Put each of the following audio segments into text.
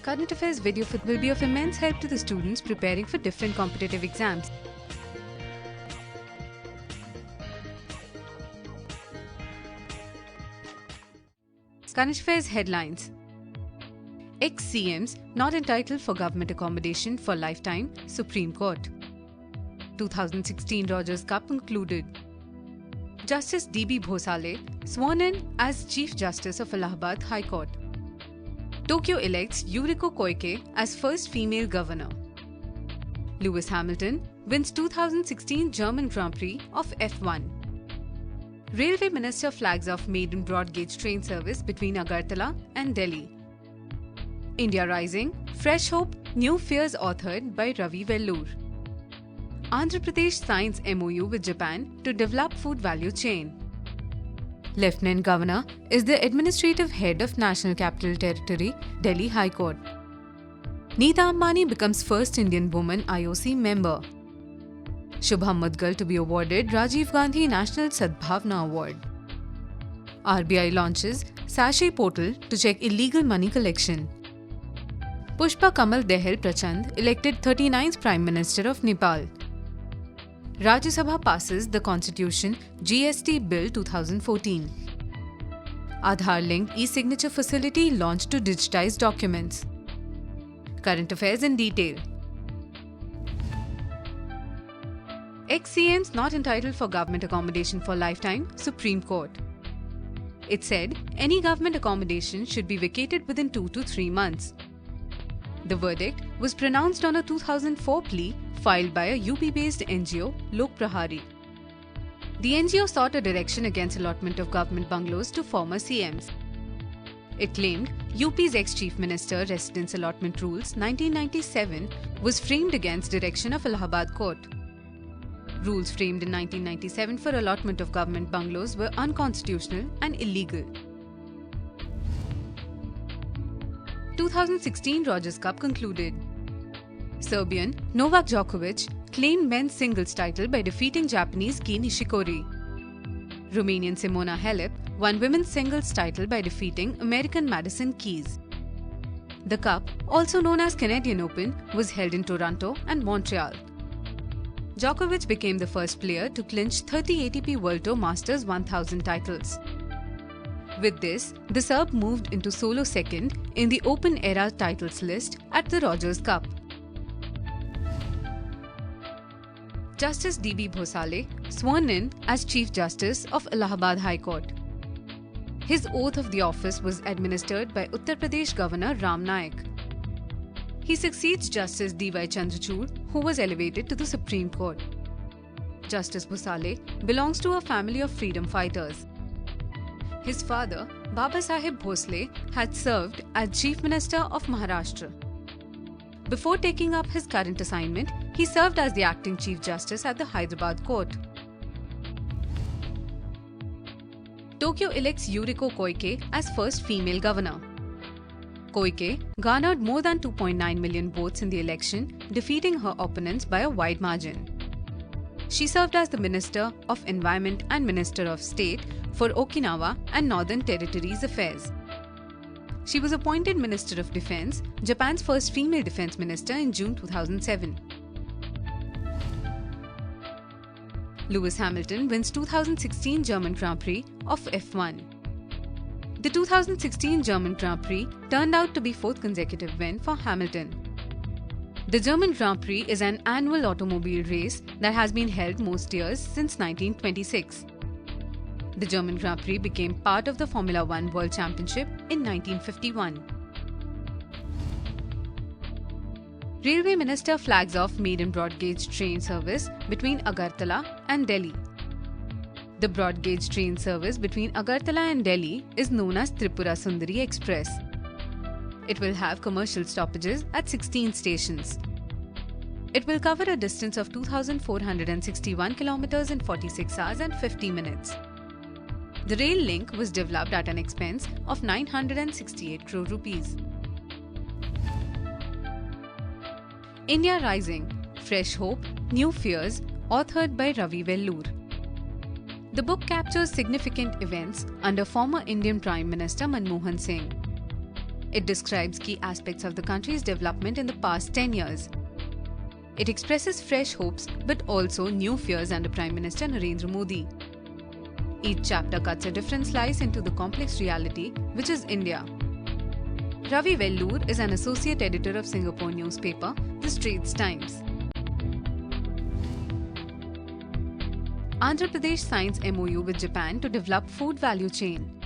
Current Affairs video will be of immense help to the students preparing for different competitive exams. Current Affairs headlines. Ex-CMs not entitled for government accommodation for lifetime, Supreme Court. 2016 Rogers Cup concluded. Justice D.B. Bhosale sworn in as Chief Justice of Allahabad High Court. Tokyo elects Yuriko Koike as first female governor. Lewis Hamilton wins 2016 German Grand Prix of F1. Railway Minister flags off maiden broad gauge train service between Agartala and Delhi. India Rising, Fresh Hope, New Fears authored by Ravi Vellur. Andhra Pradesh signs MOU with Japan to develop food value chain. Lieutenant Governor is the administrative head of National Capital Territory, Delhi High Court. Neeta Ambani becomes first Indian woman IOC member. Shahabad Girl to be awarded Rajiv Gandhi National Sadbhavna Award. RBI launches Sachet Portal to check illegal money collection. Pushpa Kamal Dahal Prachand elected 39th Prime Minister of Nepal. Rajya Sabha passes the Constitution GST Bill 2014. Aadhaar link e-signature facility launched to digitize documents. Current Affairs in detail. Ex-CMs not entitled for government accommodation for lifetime, Supreme Court. It said any government accommodation should be vacated within 2 to 3 months. The verdict was pronounced on a 2004 plea filed by a UP-based NGO, Lok Prahari. The NGO sought a direction against allotment of government bungalows to former CMs. It claimed UP's ex-Chief Minister Residence Allotment Rules 1997 was framed against direction of Allahabad Court. Rules framed in 1997 for allotment of government bungalows were unconstitutional and illegal. 2016 Rogers Cup concluded. Serbian Novak Djokovic claimed men's singles title by defeating Japanese Kei Nishikori. Romanian Simona Halep won women's singles title by defeating American Madison Keys. The cup, also known as Canadian Open, was held in Toronto and Montreal. Djokovic became the first player to clinch 30 ATP World Tour Masters 1000 titles. With this, the Serb moved into solo second in the Open Era titles list at the Rogers Cup. Justice D.B. Bhosale sworn in as Chief Justice of Allahabad High Court. His oath of the office was administered by Uttar Pradesh Governor Ram Naik. He succeeds Justice D.Y. Chandrachud, who was elevated to the Supreme Court. Justice Bhosale belongs to a family of freedom fighters. His father, Baba Saheb Bhosle, had served as Chief Minister of Maharashtra. Before taking up his current assignment, he served as the acting Chief Justice at the Hyderabad Court. Tokyo elects Yuriko Koike as first female governor. Koike garnered more than 2.9 million votes in the election, defeating her opponents by a wide margin. She served as the Minister of Environment and Minister of State for Okinawa and Northern Territories Affairs. She was appointed Minister of Defense, Japan's first female defense minister, in June 2007. Lewis Hamilton wins 2016 German Grand Prix of F1. The 2016 German Grand Prix turned out to be fourth consecutive win for Hamilton. The German Grand Prix is an annual automobile race that has been held most years since 1926. The German Grand Prix became part of the Formula One World Championship in 1951. Railway Minister flags off maiden broad gauge train service between Agartala and Delhi. The broad gauge train service between Agartala and Delhi is known as Tripura Sundari Express. It will have commercial stoppages at 16 stations. It will cover a distance of 2,461 kilometers in 46 hours and 50 minutes. The rail link was developed at an expense of 968 crore rupees. India Rising, Fresh Hope, New Fears, authored by Ravi Vellur. The book captures significant events under former Indian Prime Minister Manmohan Singh. It describes key aspects of the country's development in the past 10 years. It expresses fresh hopes but also new fears under Prime Minister Narendra Modi. Each chapter cuts a different slice into the complex reality, which is India. Ravi Vellur is an associate editor of Singapore newspaper, The Straits Times. Andhra Pradesh signs MOU with Japan to develop food value chain.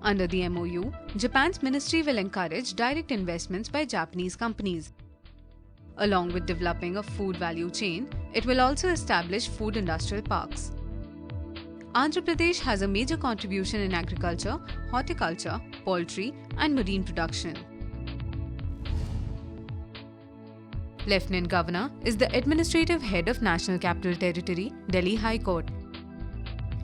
Under the MOU, Japan's ministry will encourage direct investments by Japanese companies. Along with developing a food value chain, it will also establish food industrial parks. Andhra Pradesh has a major contribution in agriculture, horticulture, poultry, and marine production. Lieutenant Governor is the administrative head of National Capital Territory, Delhi High Court.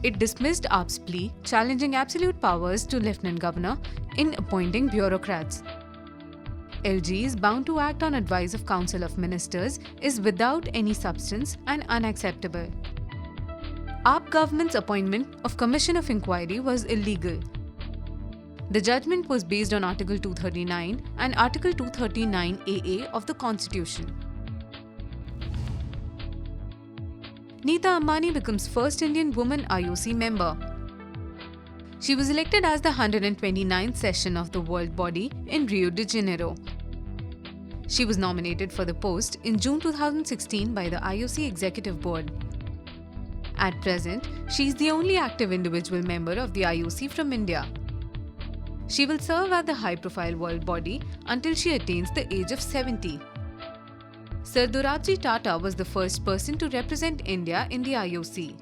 It dismissed AAP's plea challenging absolute powers to Lieutenant Governor in appointing bureaucrats. LG is bound to act on advice of Council of Ministers is without any substance and unacceptable. AAP government's appointment of Commission of Inquiry was illegal. The judgment was based on Article 239 and Article 239AA of the Constitution. Neeta Ambani becomes first Indian woman IOC member. She was elected as the 129th session of the World Body in Rio de Janeiro. She was nominated for the post in June 2016 by the IOC Executive Board. At present, she is the only active individual member of the IOC from India. She will serve at the high-profile world body until she attains the age of 70. Sir Dorabji Tata was the first person to represent India in the IOC.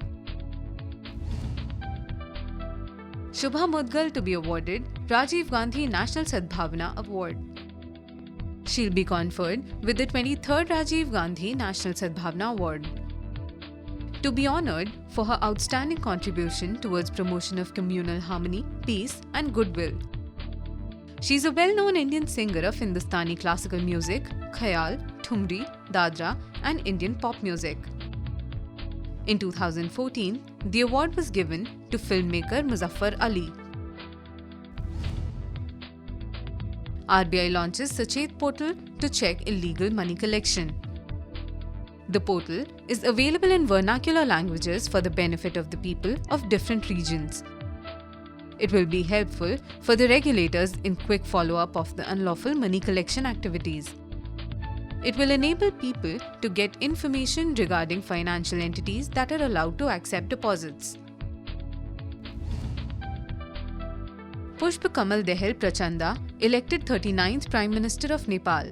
Shubha Mudgal to be awarded Rajiv Gandhi National Sadbhavana Award. She'll be conferred with the 23rd Rajiv Gandhi National Sadbhavana Award. To be honoured for her outstanding contribution towards promotion of communal harmony, peace and goodwill. She is a well-known Indian singer of Hindustani classical music, Khayal, Thumri, Dadra and Indian pop music. In 2014, the award was given to filmmaker Muzaffar Ali. RBI launches Aid Portal to check illegal money collection. The portal is available in vernacular languages for the benefit of the people of different regions. It will be helpful for the regulators in quick follow-up of the unlawful money collection activities. It will enable people to get information regarding financial entities that are allowed to accept deposits. Pushpa Kamal Dahal Prachanda elected 39th Prime Minister of Nepal.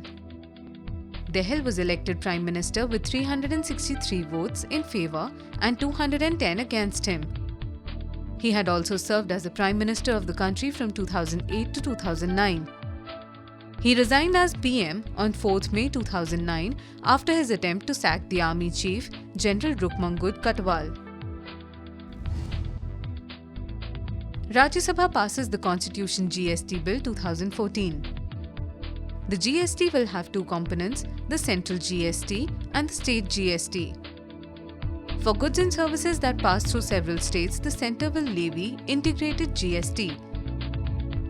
Dahal was elected Prime Minister with 363 votes in favour and 210 against him. He had also served as the Prime Minister of the country from 2008 to 2009. He resigned as PM on 4th May 2009 after his attempt to sack the Army Chief, General Rukmangud Katwal. Rajya Sabha passes the Constitution GST Bill 2014. The GST will have two components, the Central GST and the State GST. For goods and services that pass through several states, the centre will levy integrated GST.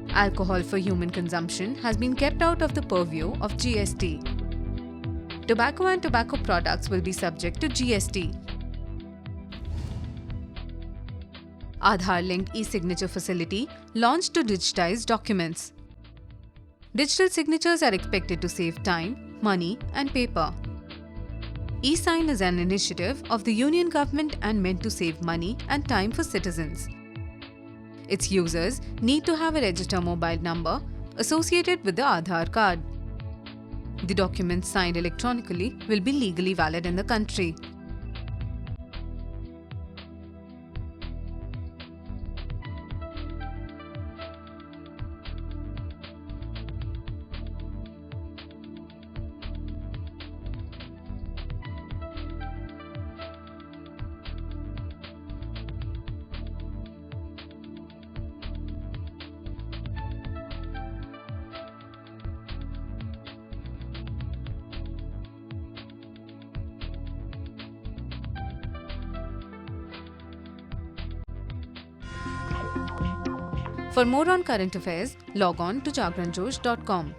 Alcohol for human consumption has been kept out of the purview of GST. Tobacco and tobacco products will be subject to GST. Aadhaar-linked e-signature facility launched to digitize documents. Digital signatures are expected to save time, money and paper. E-Sign is an initiative of the Union Government and meant to save money and time for citizens. Its users need to have a registered mobile number associated with the Aadhaar card. The documents signed electronically will be legally valid in the country. For more on current affairs, log on to jagranjosh.com.